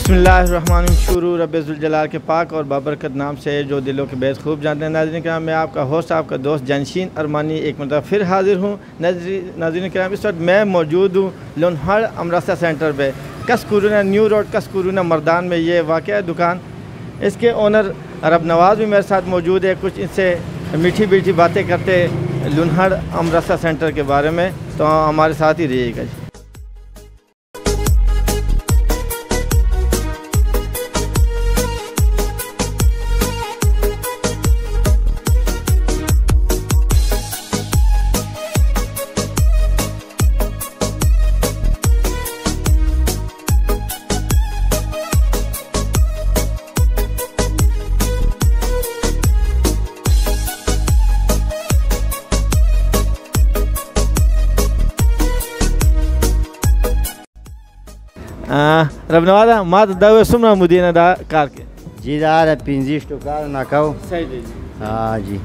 बिस्मिल्लाहिर्रहमानिर्रहीम। शुरू रब्बिल के पाक और बाबरकत नाम से जो दिलों के बेहद खूब जानते हैं। नाज़रीन किराम, मैं आपका होस्ट आपका दोस्त जानशीन अरमानी एक मरतबा फिर हाजिर हूँ। नाज़रीन किराम, इस वक्त मैं मौजूद हूँ लुनहड़ अमरसा सेंटर पे, कसकुरुना न्यू रोड कसकुरुना मर्दान में ये वाक़या दुकान। इसके ओनर रब नवाज़ भी मेरे साथ मौजूद है। कुछ इनसे मीठी मीठी बातें करते लुनहड़ अमरसा सेंटर के बारे में, तो हमारे साथ ही रहिएगा जी। रबनवादा मा दवे सुमना मुदीना दा कार के जी दार 25 टुकार ना कहो सही दे जी। हाँ जी।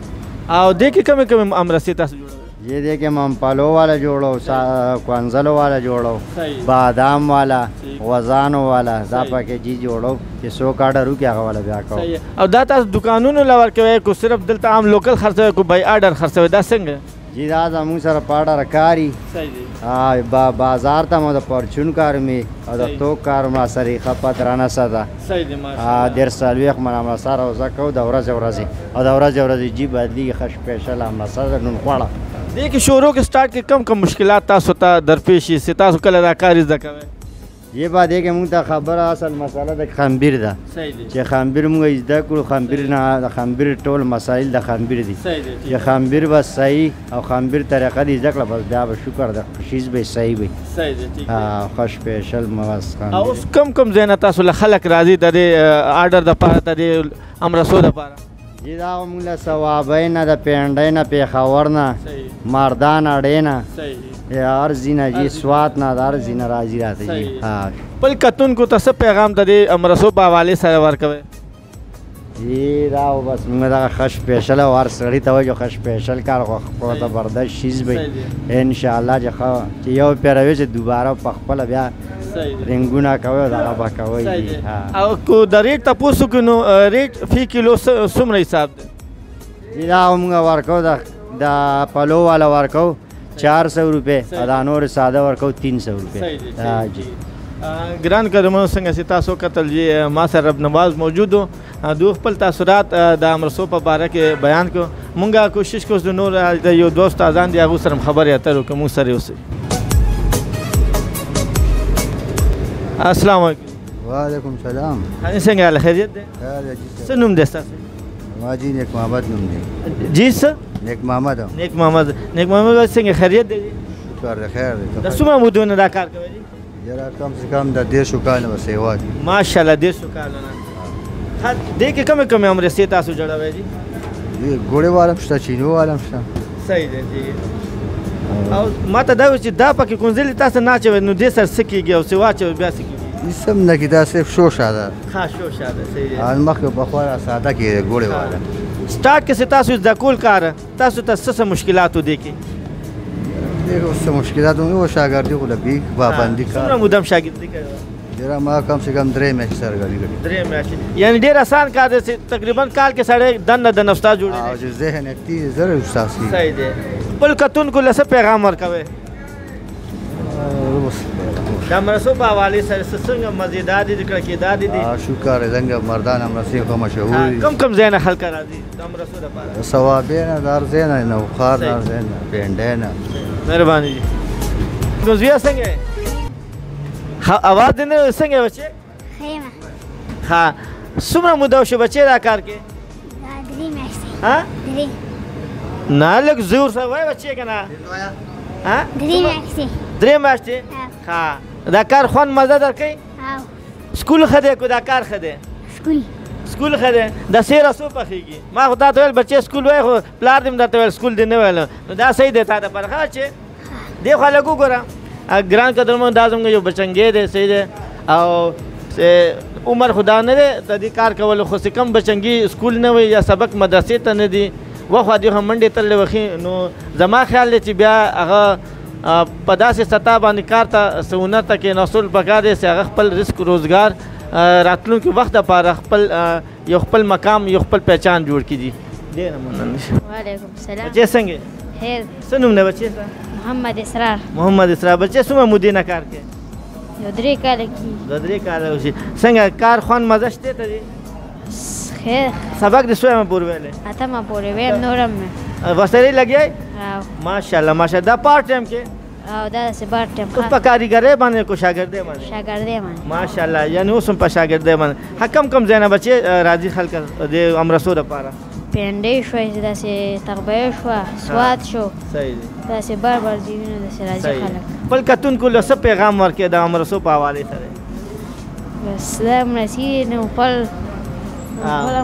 आओ देखे कम कम अमरसी तास जुड़ा ये देखे ममपालो वाला जोड़ो, क्वांजलो वाला जोड़ो, सही बादाम वाला, वजानो वाला दापा के जी जोड़ो ये 100 कार्ड रू क्या वाला ब्याह कहो। सही है। अब दाता दुकानों ने लवर के को सिर्फ दिलता आम लोकल खर्च को भाई ऑर्डर खर्च है दसंग जी दादा मुंह सर पाड़ा रकारी सही जी। हाँ बाजार था मतलब परचून कार में और तो कार में सरी खपत राना सदा सही जी। हाँ 1.5 साल वेख मना हमरा सारा उसा कहो दौरा जवरा से और दौरा जवरा से जी बदली खश स्पेशल हमरा सारा नुन पड़ा देखिए शोरों के स्टार्ट के कम कम मुश्किलात तास होता दरपेशी से तास कल अदाकारी ज़कावे ये बात है कि मुंह ता खबर असल मसाला द खंबीर दा सही जी। जे खंबीर मुंह इज्दा कुल खंबीर ना खंबीर टोल मसाइल द खंबीर दी सही जी। ये खंबीर बस सही और खंबीर तरीका दी जकला बस ब्याह बस शुक्र द चीज भी सही भी सही जी। ठीक है। हां खश स्पेशल मवास खान और उस कम कम जेना तास खलक राजी तदे ऑर्डर द पारा तदे अमरसो द पारा जी दा मुला सवाबैना द पेंडैना पे खवरना सही मर्दान अड़ेना सही ये अर्जिना जी स्वाद ना अर्जिना राजी रहते जी। हाँ पल कतुन को तस पैगाम तदे अमरसो बावाले सर वर कवे ये राव बस मेरा खश स्पेशल और सड़ी तो जो खश स्पेशल का को जबरदस्त चीज भाई इंशाल्लाह जो खा यो पेरवे से दोबारा पखपल ब्या रिंगुना कवे दा बकवे जी। हां और को द रेट तपोसु को रेट फी किलो सुमर हिसाब दे जी राव मुंगा वर्को दा पलो वाला वर्को 400 रुपये अदानोर सादा वर्को 300 रुपये। हां जी। ग्रान कदमों संग सितासो कतल जी मा सर रब नवाज मौजूद हो दो पल तासुरात दा अमरसो पर बारे के बयान को मुंगा कोशिश को नूर यो दोस्त आजान दिया गुसरम खबर या तरो के मुसरे उसे अस्सलाम वालेकुम सलाम हां संग आल खैरियत दे खैर जी सनुम देस्ता वाजी नेक मोहम्मद नुम दे जी सर नेक मोहम्मद संग खैरियत दे जी कर खैर दे दसुमा मुदुन दा कार के जी जरा कम से कम 150 काल में सेवा माशाल्लाह 150 काल ना हां देखे कम कम हमरे से तासु जड़ा है जी ये घोड़े वाला चीनो वाला सही दे जी। और माता दाव ची दा पके कुंजली तास नाचे नु दे सर सकी गयो से वाचे ब्या सकी इसम न की दा सिर्फ शो शादा हां शो शादा सही है। आज मख बखवारा सादा के घोड़े वाला स्टार्ट के से तासु दा कुल कार तासु तस मुश्किलात देखे देखो उससे मुश्किलात होंगी वो शागिर्दी को लगी पाबंदी का सुमरा मुदम शागिर्दी कर जरा मा कम से कम 3 मैच सर गली गली 3 मैच यानी डेर आसान कार से तकरीबन काल के साढ़े दन उस्ताद जुड़े हां जो जहन है 30 जरूर उस्ताद की सही दे पल कतुन को लसे पैगाम और कवे दामरसो बावाले सर संग मजेदार जिक्र की दादी दी शुक्र है जंग मर्दान हमरा से को मशहूर कम कम ज़ैन हल करा दी दामरसो दा पारा सवाबेना दार ज़ैन नौखार दार ज़ैन पेंडेना मेहरबानी जी गुजिया संग है हां आवाज देने संग है बच्चे खैमा हां सुमरा मुदौश बच्चे दा कार के दादरी मैसी हां दरी नालक जोर से वाय बच्चे का ना हां दरी मैसी द्रे मैची हां दाकार खान मजा दर के आओ स्कूल खदे को दाकार खदे स्कूल खदे दसे रसो पखीगी मा होता तो बच्चे स्कूल वे हो प्लार दिन दते स्कूल देने वाला दा सही देता था पर खाचे देखो लगू गोरा ग्रान कदम में दाजूंगे जो बचंगे दे सही दे और से उम्र खुदा ने दे तदिकार कवल खुद से कम बचंगी स्कूल ने या सबक मदरसे तने दी वो खादी हम मंडे तले वखी नो जमा ख्याल ले ची ब्या अगर पदा से सता बानी कार ता सुना तक नसुल पका दे से अगर पल रिस्क रोजगार راتلونکي وخت لپاره خپل یو خپل مقام یو خپل پہچان جوړ کړي. ډېره مننه. وعلیکم السلام. بچې څنګه خیر. څه نوم دی بچې ستا؟ محمد اسرار. محمد اسرار. بچې څومره مودې نه کار کوې؟ یو 3 کاله کېږي. 2-3 کاله وشي. څنګه کار خوند مزه شته ته دی؟ خیر. سبق دې څومره پورې ویلی؟ 8مه پورې ویم، نورم مې. وسلې لګیای؟ او ماشاءالله ماشاءالله. دا پارت ټایم کې او دا داسې بار ټایم اوس په کاریګرۍ باندې کو شاګردۍ باندې؟ شاګردۍ باندې. ماشاءالله. یعنې اوس هم په شاګردۍ باندې. کم کم ځای نه بچې راځي خلک د امرسو دپاره؟ پینډۍ شوی، داسې تغبیه شوه، سوات شو، صحیح دی. داسې بار بار ځایونه داسې راځي خلک. خپل کتونکو له څه پیغام ورکړې د امرسو په حوالې سره؟ بس دا مرسي نو خپل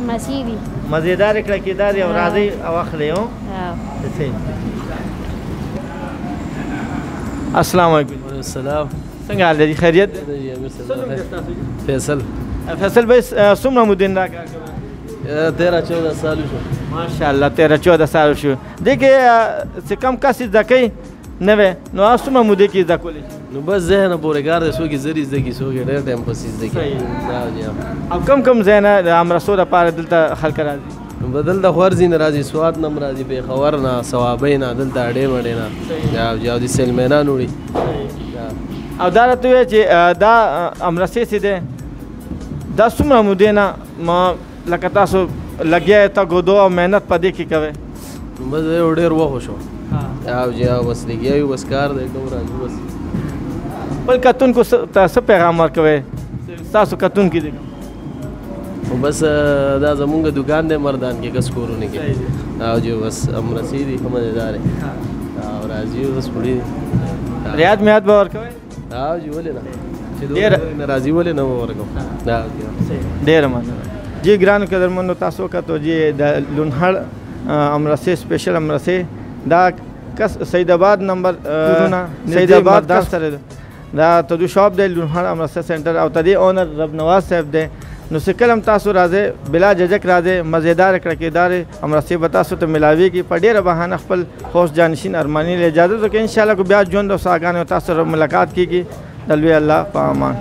مرسي دي. مزېدار کړکېدار یو راځئ او اخلئ. السلام علیکم. السلام. څنګه حال دی؟ خیریت دی؟ فیصل. فیصل بھائی څومره مودې نه دا کار کوئ؟ 13-14 سال شو. ماشاءالله 13-14 سال شو. دې کې چې کم کس زده کوي نوی نو هغه څومره مودې کې زده کولی شي؟ نو بس ذهن پورې کار دی، څوک یې زر زده کړي، څوک یې ډېر ټایم پسې زده کړي. او کم ځای نه د امرسو لپاره دلته خلک راځي؟ نو بدل د خوارځي نه راځي، سوات نه هم راځي، پېښور نه، صوابۍ نه، دلته اډې مډې نه، یا د سلمینا نوړي. او دا راته ووایه چې دا امرسې چې دی دا څومره مودې نه لکه تاسو لګیا یې تګ او محنت په دې کې کوئ؟ بس یو ډېر وخت شو. او بس لګیا یو، بس کار دی کوم راځو بس. خپل کتونکو ته څه پیغام ورکوئ؟ ستاسو کتونکي دي بس دا زمونږ دکان دی مردان کې کس کورونه کې. او جو بس امرسي دي ښه مزېدار دی او راځي بس وړي دي. ریاد میاد به ورکوئ؟ او جی ولې نه، چې دومره راځي ولې نه به ورکوم. ډېره مننه. جی ګرانو قدرمنو تاسو وکتو جی د لونهړ امرسې سپیشل امرسې دا کس سید آباد نمبر سید آباد کس سره دا تدو شاپ دی لونهړ امرسې سنټر او تدې اونر رب نواز صاحب دی. نو چې کله هم تاسو راځئ بلا ججک راځئ، مزېدار کړکېدار امرسې به تاسو ته ملاویږي. په ډېره بهانه خپل خوش جانشین ارماني له اجازت وکړئ. انشاءالله کو بیا ژوند او ساګانې تاسو سره ملاقات کیږي. د لوی الله په امان.